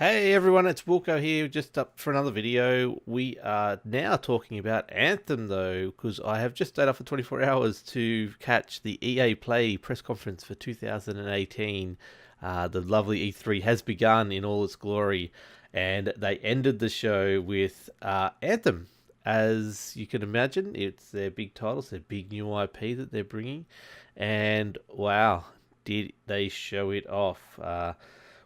Hey everyone, it's Wilco here, just up for another video. We are now talking about Anthem though, because I have just stayed up for 24 hours to catch the EAPlay press conference for 2018. The lovely E3 has begun in all its glory, and they ended the show with Anthem. As you can imagine, it's their big titles, their big new IP that they're bringing, and wow, did they show it off.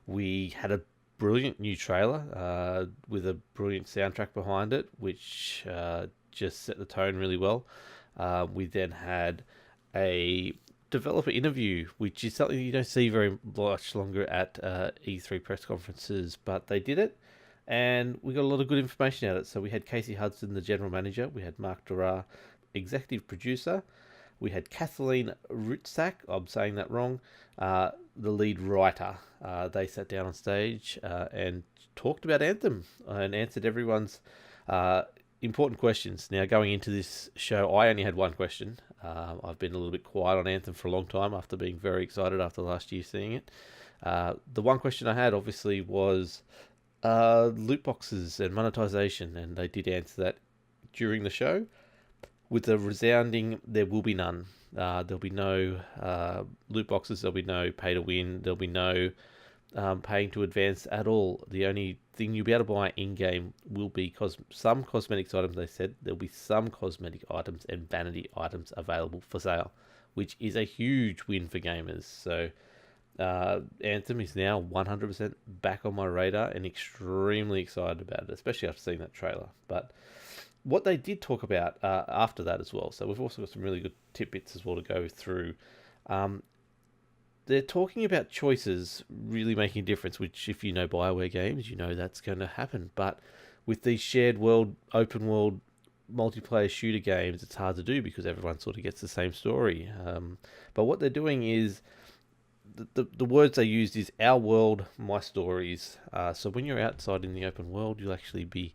We had a brilliant new trailer with a brilliant soundtrack behind it, which just set the tone really well. We then had a developer interview, which is something you don't see very much longer at E3 press conferences, but they did it. And we got a lot of good information out of it. So we had Casey Hudson, the general manager. We had Mark Durar, executive producer. We had Kathleen Rutzak, I'm saying that wrong, the lead writer. They sat down on stage and talked about Anthem and answered everyone's important questions. Now, going into this show, I only had one question. I've been a little bit quiet on Anthem for a long time after being very excited after last year seeing it. The one question I had, obviously, was loot boxes and monetization, and they did answer that during the show with a resounding there will be none. There'll be no loot boxes, there'll be no pay to win, there'll be no paying to advance at all. The only thing you'll be able to buy in game will be some cosmetics items. They said there'll be some cosmetic items and vanity items available for sale, which is a huge win for gamers. So Anthem is now 100% back on my radar and extremely excited about it, especially after seeing that trailer. But what they did talk about after that as well, so we've also got some really good tidbits as well to go through. They're talking about choices really making a difference, which if you know BioWare games, you know that's going to happen. But with these shared world, open world, multiplayer shooter games, it's hard to do because everyone sort of gets the same story. But what they're doing is, the words they used is our world, my stories. So when you're outside in the open world, you'll actually be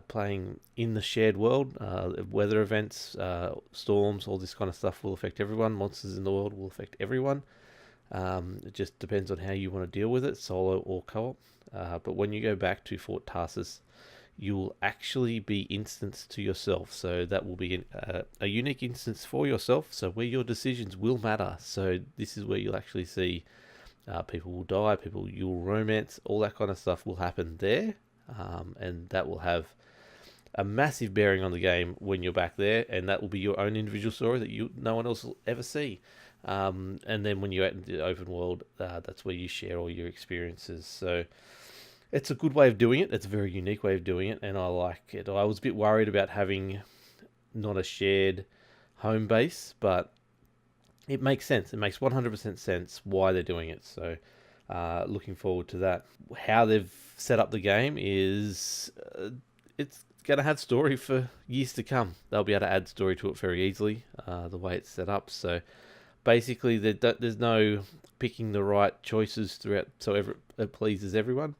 playing in the shared world. Weather events, storms, all this kind of stuff will affect everyone. Monsters in the world will affect everyone. It just depends on how you want to deal with it, solo or co-op. But when you go back to Fort Tarsus, you'll actually be instanced to yourself. So that will be a unique instance for yourself. So where your decisions will matter. So this is where you'll actually see people will die, people you'll romance, all that kind of stuff will happen there. And that will have a massive bearing on the game when you're back there, and that will be your own individual story that no one else will ever see. And then when you're out in the open world, that's where you share all your experiences. So it's a good way of doing it. It's a very unique way of doing it, and I like it. I was a bit worried about having not a shared home base, but it makes sense. It makes 100% sense why they're doing it. So looking forward to that. How they've set up the game is it's going to have story for years to come. They'll be able to add story to it very easily, the way it's set up. So basically, there's no picking the right choices throughout, so it pleases everyone.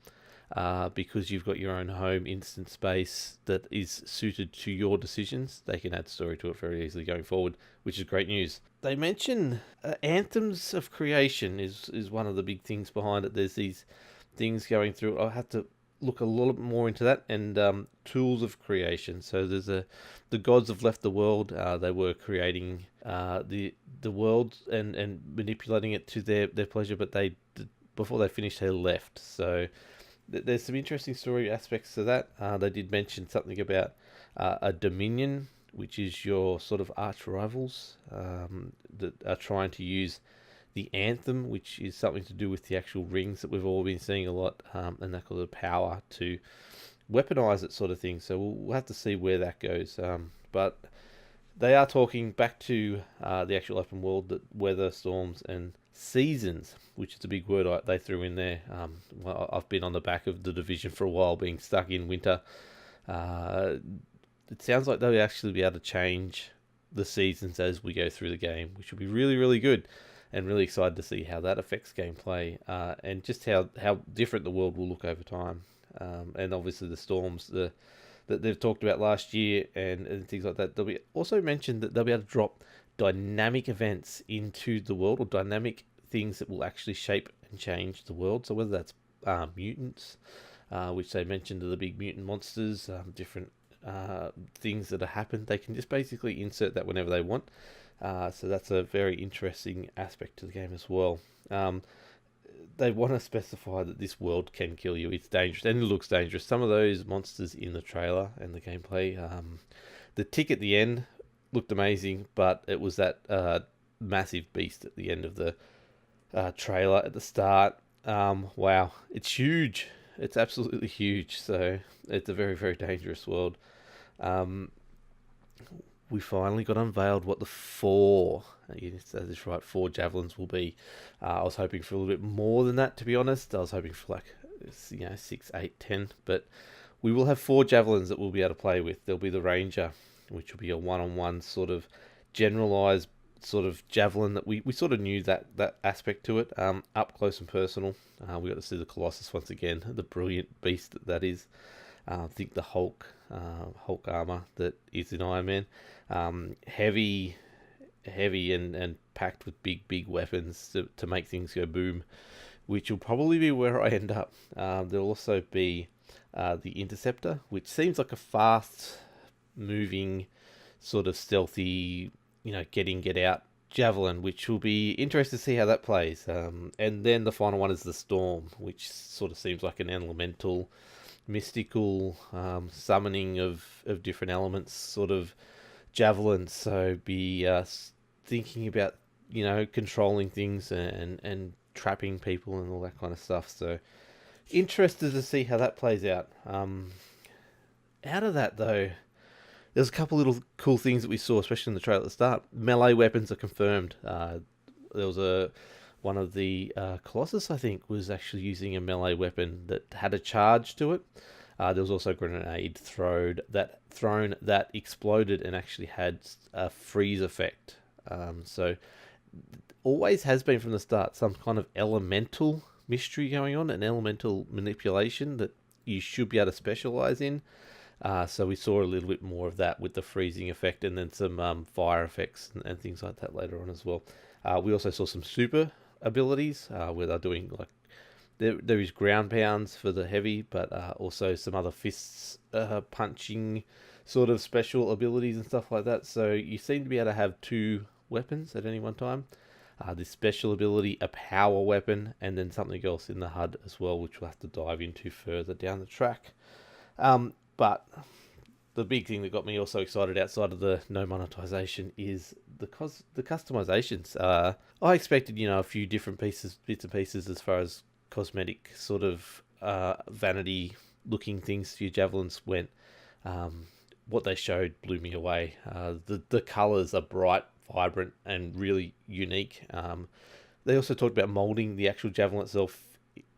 Because you've got your own home instance space that is suited to your decisions, they can add story to it very easily going forward, which is great news. They mention anthems of creation is one of the big things behind it. There's these things going through. I'll have to look a little bit more into that, and tools of creation. So there's the gods have left the world. They were creating the world and manipulating it to their pleasure, but before they finished, they left. So there's some interesting story aspects to that. They did mention something about a dominion, which is your sort of arch rivals that are trying to use the anthem, which is something to do with the actual rings that we've all been seeing a lot, and that kind of power to weaponize it, sort of thing. So we'll have to see where that goes. But they are talking back to the actual open world, that weather, storms, and seasons, which is a big word they threw in there. Well, I've been on the back of the Division for a while, being stuck in winter. It sounds like they'll actually be able to change the seasons as we go through the game, which will be really, really good, and really excited to see how that affects gameplay, and just how different the world will look over time. And obviously the storms that they've talked about last year and things like that. They'll be also mentioned that they'll be able to drop dynamic events into the world, or dynamic things that will actually shape and change the world. So whether that's mutants, which they mentioned are the big mutant monsters, different things that have happened. They can just basically insert that whenever they want. So that's a very interesting aspect to the game as well. They want to specify that this world can kill you. It's dangerous, and it looks dangerous. Some of those monsters in the trailer and the gameplay, the tick at the end looked amazing, but it was that massive beast at the end of the trailer at the start. Wow, it's huge. It's absolutely huge. So it's a very, very dangerous world. We finally got unveiled what the four, yes, that is right, 4 javelins will be. I was hoping for a little bit more than that, to be honest. I was hoping for 6, 8, 10, but we will have 4 javelins that we'll be able to play with. There'll be the Ranger, which will be a one-on-one sort of generalized sort of javelin that we sort of knew that aspect to it, up close and personal. We got to see the Colossus once again, the brilliant beast that is. I think the Hulk armor that is in Iron Man, heavy and packed with big weapons to make things go boom, which will probably be where I end up. There'll also be the Interceptor, which seems like a fast moving sort of stealthy, get out javelin, which will be interesting to see how that plays. And then the final one is the Storm, which sort of seems like an elemental, mystical summoning of different elements sort of javelin. So be thinking about controlling things and trapping people and all that kind of stuff. So interested to see how that plays out. Out of that though, there's a couple little cool things that we saw, especially in the trailer at the start. Melee weapons are confirmed. There was one of the Colossus, I think, was actually using a melee weapon that had a charge to it. There was also a grenade thrown that exploded and actually had a freeze effect. So always has been from the start some kind of elemental mystery going on, an elemental manipulation that you should be able to specialize in. So we saw a little bit more of that with the freezing effect, and then some fire effects and things like that later on as well. We also saw some super abilities where they're doing there is ground pounds for the heavy, but also some other fists punching sort of special abilities and stuff like that. So you seem to be able to have 2 weapons at any one time. This special ability, a power weapon, and then something else in the HUD as well, which we'll have to dive into further down the track. But the big thing that got me also excited outside of the no monetization is the customizations. I expected, a few different bits and pieces as far as cosmetic sort of vanity looking things to your javelins went. What they showed blew me away. The colors are bright, vibrant, and really unique. They also talked about molding the actual javelin itself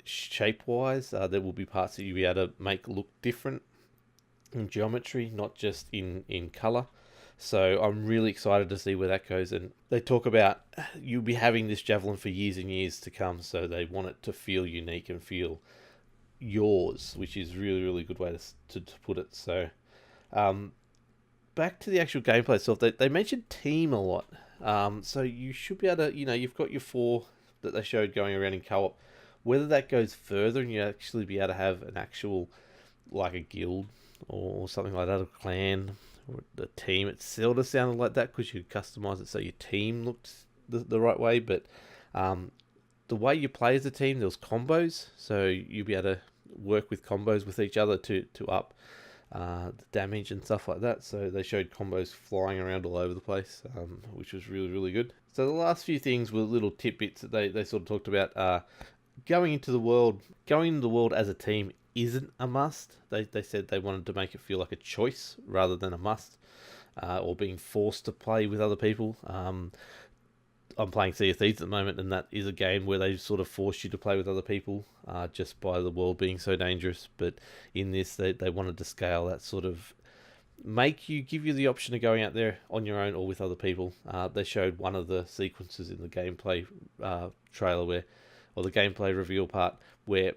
shape wise. There will be parts that you'll be able to make look different in geometry, not just in color. So I'm really excited to see where that goes. And they talk about you'll be having this javelin for years and years to come, so they want it to feel unique and feel yours, which is really, really good way to put it. So back to the actual gameplay itself, they mentioned team a lot. So you should be able to, you've got your 4 that they showed going around in co-op. Whether that goes further and you actually be able to have an actual, like a guild or something like that, a clan or the team, it sort of sounded like that because you could customize it so your team looked the right way. But the way you play as a team, there was combos, so you'd be able to work with combos with each other to up the damage and stuff like that. So they showed combos flying around all over the place, which was really, really good. So the last few things were little tidbits that they sort of talked about. Going into the world as a team isn't a must. They said they wanted to make it feel like a choice rather than a must, or being forced to play with other people. I'm playing Sea of Thieves at the moment, and that is a game where they sort of force you to play with other people, just by the world being so dangerous. But in this, they wanted to scale that sort of give you the option of going out there on your own or with other people. They showed one of the sequences in the gameplay trailer or the gameplay reveal part, where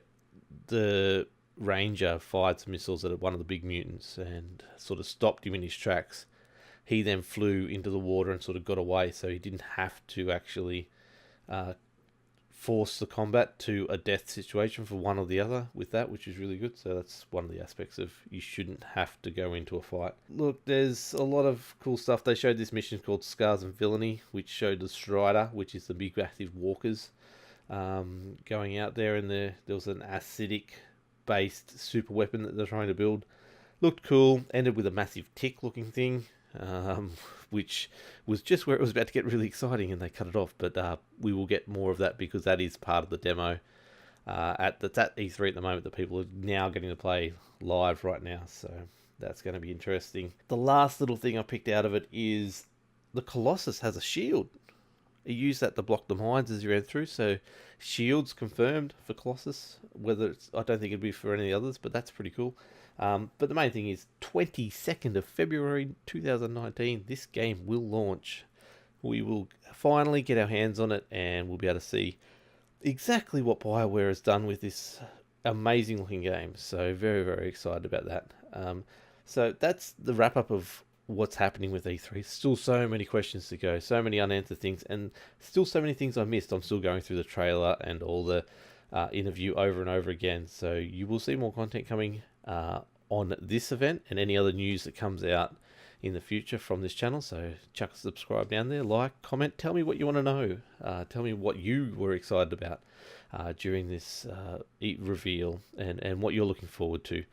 the Ranger fired some missiles at one of the big mutants and sort of stopped him in his tracks. He then flew into the water and sort of got away, so he didn't have to actually force the combat to a death situation for one or the other with that, which is really good. So that's one of the aspects of you shouldn't have to go into a fight. Look, there's a lot of cool stuff. They showed this mission called Scars and Villainy, which showed the Strider, which is the big active walkers, going out there, and there was an acidic based super weapon that they're trying to build. Looked cool. Ended with a massive tick looking thing, which was just where it was about to get really exciting, and they cut it off. But we will get more of that because that is part of the demo that's at E3 at the moment that people are now getting to play live right now. So that's going to be interesting. The last little thing I picked out of it is the Colossus has a shield. You use that to block the mines as you ran through. So shields confirmed for Colossus. Whether it's, I don't think it'd be for any others, but that's pretty cool. But the main thing is 22nd of February 2019, this game will launch. We will finally get our hands on it, and we'll be able to see exactly what BioWare has done with this amazing looking game. So very, very excited about that. So that's the wrap up of what's happening with E3. Still so many questions to go, so many unanswered things, and still so many things I missed. I'm still going through the trailer and all the interview over and over again. So you will see more content coming on this event and any other news that comes out in the future from this channel. So chuck a subscribe down there, like, comment, tell me what you want to know. Tell me what you were excited about during this reveal, and what you're looking forward to.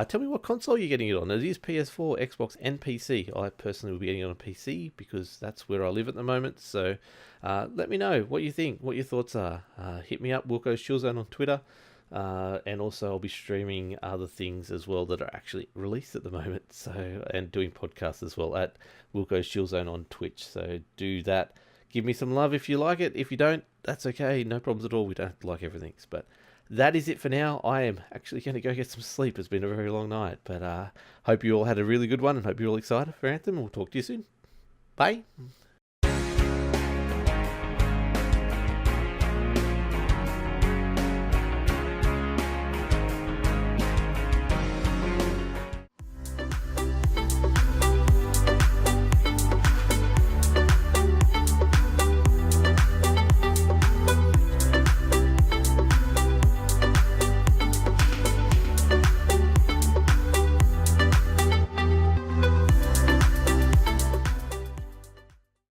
Tell me what console you're getting it on. It is PS4, Xbox, and PC. I personally will be getting it on PC because that's where I live at the moment. So let me know what you think, what your thoughts are. Hit me up, Wilco's Chill Zone on Twitter. And also I'll be streaming other things as well that are actually released at the moment. So, and doing podcasts as well at Wilco's Chill Zone on Twitch. So do that. Give me some love if you like it. If you don't, that's okay. No problems at all. We don't have to like everything. But that is it for now. I am actually going to go get some sleep. It's been a very long night. But hope you all had a really good one, and hope you're all excited for Anthem. We'll talk to you soon. Bye.